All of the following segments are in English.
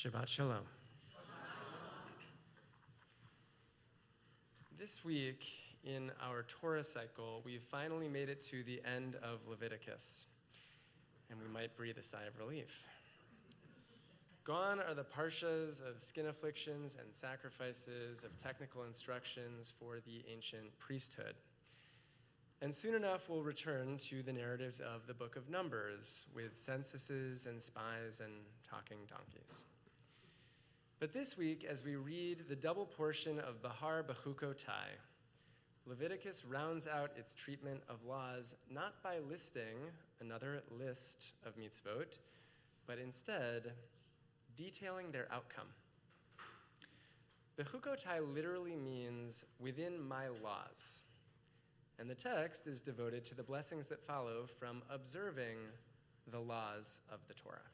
Shabbat Shalom. This week in our Torah cycle, we've finally made it to the end of Leviticus, and we might breathe a sigh of relief. Gone are the parshas of skin afflictions and sacrifices, of technical instructions for the ancient priesthood. And soon enough, we'll return to the narratives of the book of Numbers, with censuses and spies and talking donkeys. But this week, as we read the double portion of Bahar Bechukotai, Leviticus rounds out its treatment of laws not by listing another list of mitzvot, but instead detailing their outcome. Bechukotai literally means within my laws, and the text is devoted to the blessings that follow from observing the laws of the Torah.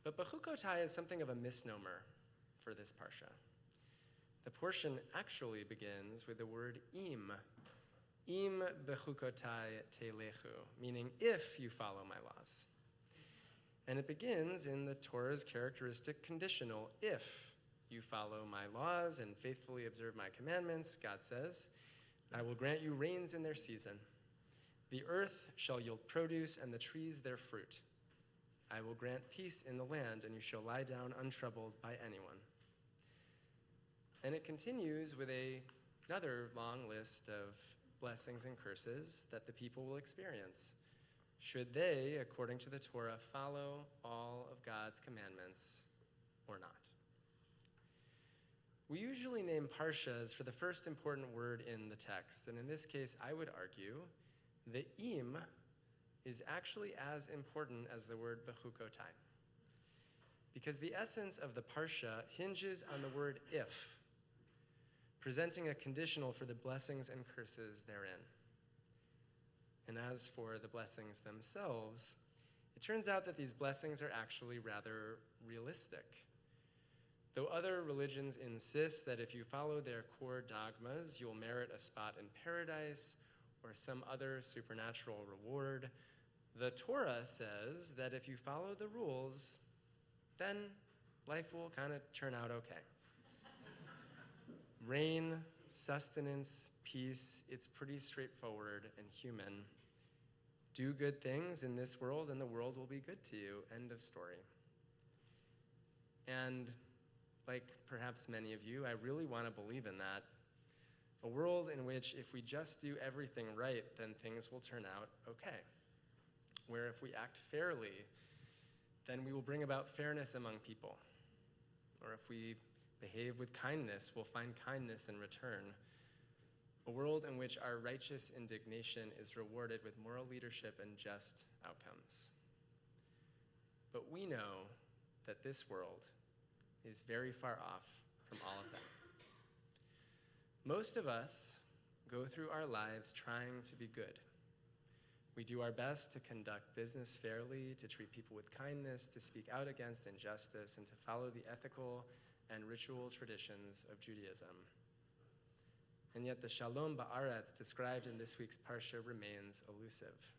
But Bechukotai is something of a misnomer for this parsha. The portion actually begins with the word im bechukotai telechu, meaning if you follow my laws. And it begins in the Torah's characteristic conditional, if you follow my laws and faithfully observe my commandments, God says, I will grant you rains in their season. The earth shall yield produce and the trees their fruit. I will grant peace in the land, and you shall lie down untroubled by anyone. And it continues with another long list of blessings and curses that the people will experience, should they, according to the Torah, follow all of God's commandments or not. We usually name parshas for the first important word in the text, and in this case, I would argue the im is actually as important as the word bechukotai, because the essence of the parsha hinges on the word if, presenting a conditional for the blessings and curses therein. And as for the blessings themselves, it turns out that these blessings are actually rather realistic. Though other religions insist that if you follow their core dogmas, you'll merit a spot in paradise or some other supernatural reward, the Torah says that if you follow the rules, then life will kind of turn out okay. Rain, sustenance, peace, it's pretty straightforward and human. Do good things in this world and the world will be good to you. End of story. And like perhaps many of you, I really want to believe in that. A world in which if we just do everything right, then things will turn out okay. Where if we act fairly, then we will bring about fairness among people. Or if we behave with kindness, we'll find kindness in return. A world in which our righteous indignation is rewarded with moral leadership and just outcomes. But we know that this world is very far off from all of that. Most of us go through our lives trying to be good. We do our best to conduct business fairly, to treat people with kindness, to speak out against injustice, and to follow the ethical and ritual traditions of Judaism. And yet the Shalom Ba'aretz described in this week's Parsha remains elusive.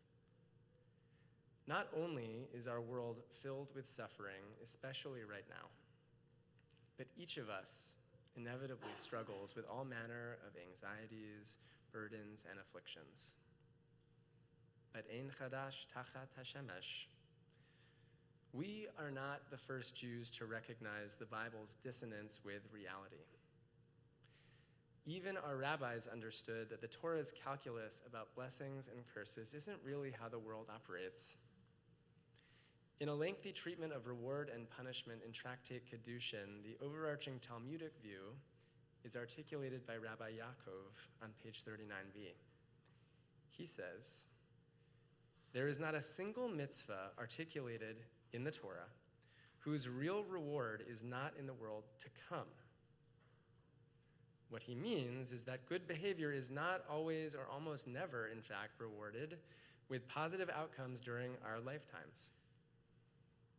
Not only is our world filled with suffering, especially right now, but each of us inevitably struggles with all manner of anxieties, burdens, and afflictions. But ein chadash tachat hashemesh. We are not the first Jews to recognize the Bible's dissonance with reality. Even our rabbis understood that the Torah's calculus about blessings and curses isn't really how the world operates. In a lengthy treatment of reward and punishment in Tractate Kedushin, the overarching Talmudic view is articulated by Rabbi Yaakov on page 39b. He says, there is not a single mitzvah articulated in the Torah whose real reward is not in the world to come. What he means is that good behavior is not always or almost never, in fact, rewarded with positive outcomes during our lifetimes.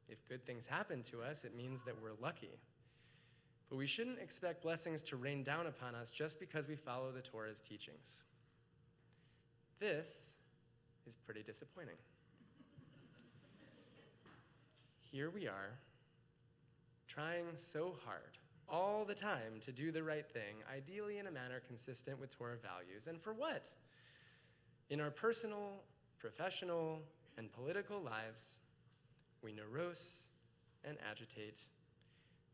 If good things happen to us, it means that we're lucky. But we shouldn't expect blessings to rain down upon us just because we follow the Torah's teachings. This is pretty disappointing. Here we are, trying so hard all the time to do the right thing, ideally in a manner consistent with Torah values. And for what? In our personal, professional, and political lives, we morose and agitate.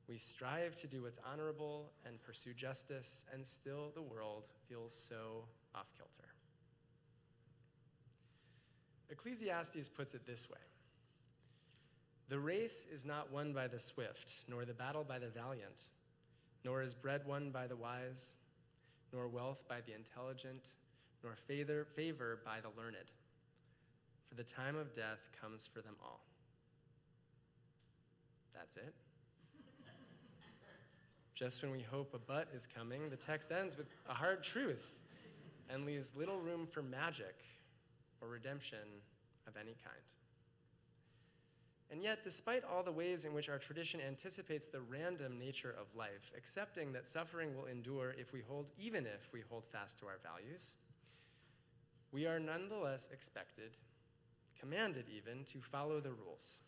We strive to do what's honorable and pursue justice, and still the world feels so off-kilter. Ecclesiastes puts it this way: the race is not won by the swift, nor the battle by the valiant, nor is bread won by the wise, nor wealth by the intelligent, nor favor by the learned. For the time of death comes for them all. That's it. Just when we hope a but is coming, the text ends with a hard truth and leaves little room for magic or redemption of any kind. And yet, despite all the ways in which our tradition anticipates the random nature of life, accepting that suffering will endure even if we hold fast to our values, we are nonetheless expected, commanded even, to follow the rules.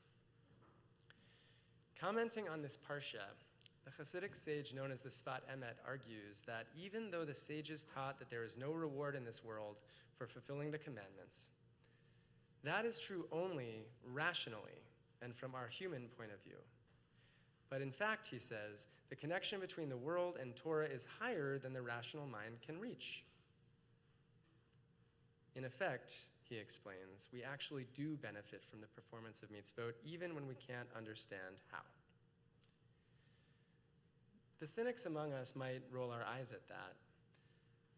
Commenting on this parsha, the Hasidic sage known as the Sfat Emet argues that even though the sages taught that there is no reward in this world for fulfilling the commandments, that is true only rationally and from our human point of view. But in fact, he says, the connection between the world and Torah is higher than the rational mind can reach. In effect, he explains, we actually do benefit from the performance of mitzvot even when we can't understand how. The cynics among us might roll our eyes at that,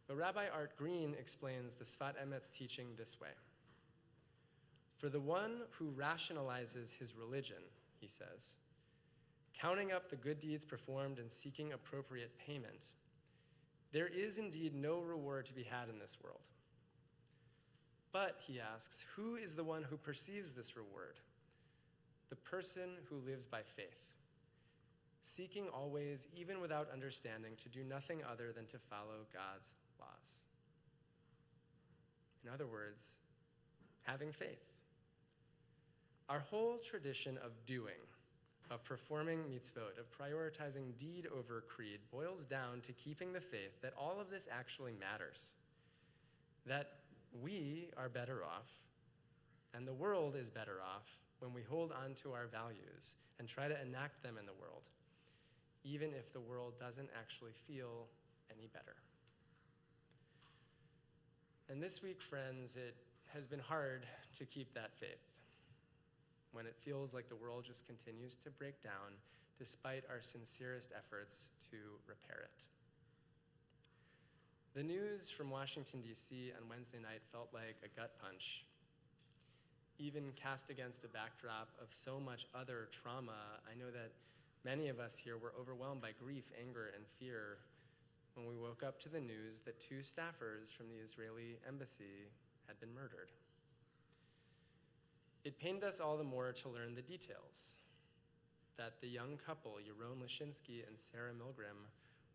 but Rabbi Art Green explains the Sfat Emet's teaching this way. For the one who rationalizes his religion, he says, counting up the good deeds performed and seeking appropriate payment, there is indeed no reward to be had in this world. But, he asks, who is the one who perceives this reward? The person who lives by faith, seeking always, even without understanding, to do nothing other than to follow God's laws. In other words, having faith. Our whole tradition of doing, of performing mitzvot, of prioritizing deed over creed, boils down to keeping the faith that all of this actually matters, that we are better off, and the world is better off when we hold on to our values and try to enact them in the world, even if the world doesn't actually feel any better. And this week, friends, it has been hard to keep that faith when it feels like the world just continues to break down despite our sincerest efforts to repair it. The news from Washington, D.C. on Wednesday night felt like a gut punch. Even cast against a backdrop of so much other trauma, I know that many of us here were overwhelmed by grief, anger, and fear when we woke up to the news that 2 staffers from the Israeli embassy had been murdered. It pained us all the more to learn the details, that the young couple, Yaron Lashinsky and Sarah Milgram,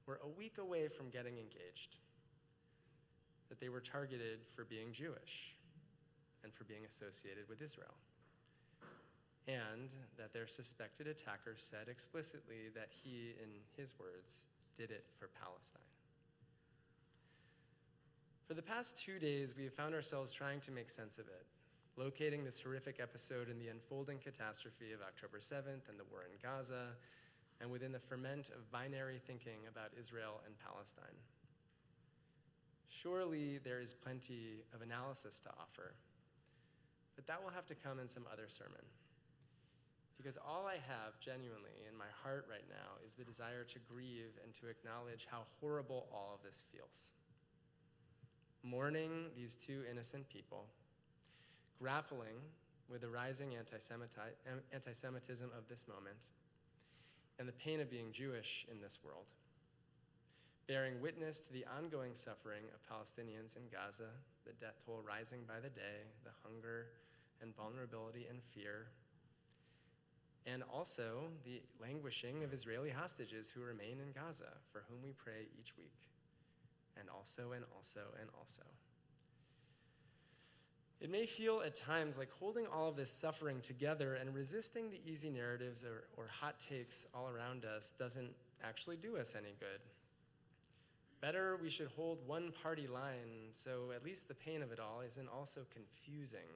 were a week away from getting engaged, that they were targeted for being Jewish and for being associated with Israel, and that their suspected attacker said explicitly that he, in his words, did it for Palestine. For the past 2 days, we have found ourselves trying to make sense of it, locating this horrific episode in the unfolding catastrophe of October 7th and the war in Gaza, and within the ferment of binary thinking about Israel and Palestine. Surely there is plenty of analysis to offer, but that will have to come in some other sermon. Because all I have genuinely in my heart right now is the desire to grieve and to acknowledge how horrible all of this feels. Mourning these 2 innocent people, grappling with the rising anti-Semitism of this moment, and the pain of being Jewish in this world, bearing witness to the ongoing suffering of Palestinians in Gaza, the death toll rising by the day, the hunger and vulnerability and fear, and also the languishing of Israeli hostages who remain in Gaza, for whom we pray each week, and also. It may feel at times like holding all of this suffering together and resisting the easy narratives or hot takes all around us doesn't actually do us any good. Better, we should hold one party line so at least the pain of it all isn't also confusing.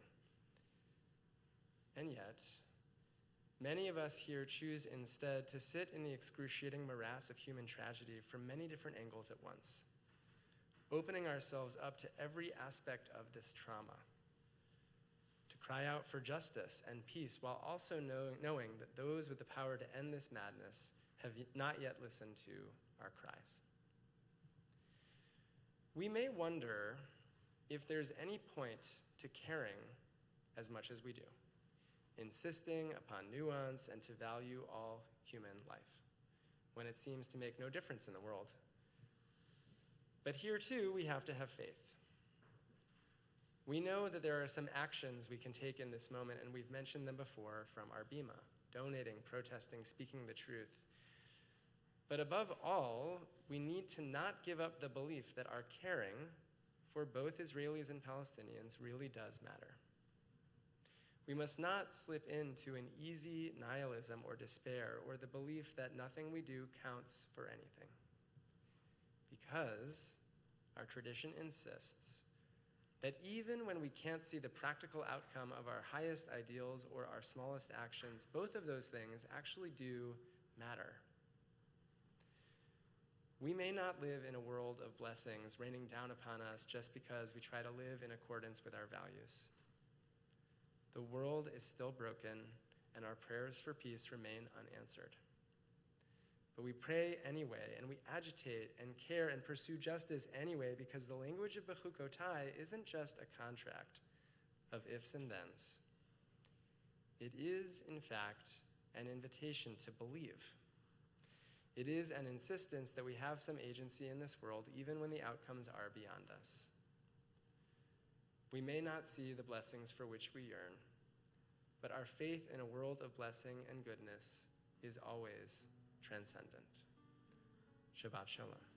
And yet, many of us here choose instead to sit in the excruciating morass of human tragedy from many different angles at once, opening ourselves up to every aspect of this trauma, to cry out for justice and peace while also knowing that those with the power to end this madness have not yet listened to our cries. We may wonder if there's any point to caring as much as we do, insisting upon nuance and to value all human life, when it seems to make no difference in the world. But here too, we have to have faith. We know that there are some actions we can take in this moment, and we've mentioned them before from our bima, donating, protesting, speaking the truth. But above all, we need to not give up the belief that our caring for both Israelis and Palestinians really does matter. We must not slip into an easy nihilism or despair or the belief that nothing we do counts for anything. Because our tradition insists that even when we can't see the practical outcome of our highest ideals or our smallest actions, both of those things actually do matter. We may not live in a world of blessings raining down upon us just because we try to live in accordance with our values. The world is still broken, and our prayers for peace remain unanswered. But we pray anyway, and we agitate and care and pursue justice anyway, because the language of Bechukotai isn't just a contract of ifs and thens. It is, in fact, an invitation to believe. It is an insistence that we have some agency in this world, even when the outcomes are beyond us. We may not see the blessings for which we yearn, but our faith in a world of blessing and goodness is always transcendent. Shabbat Shalom.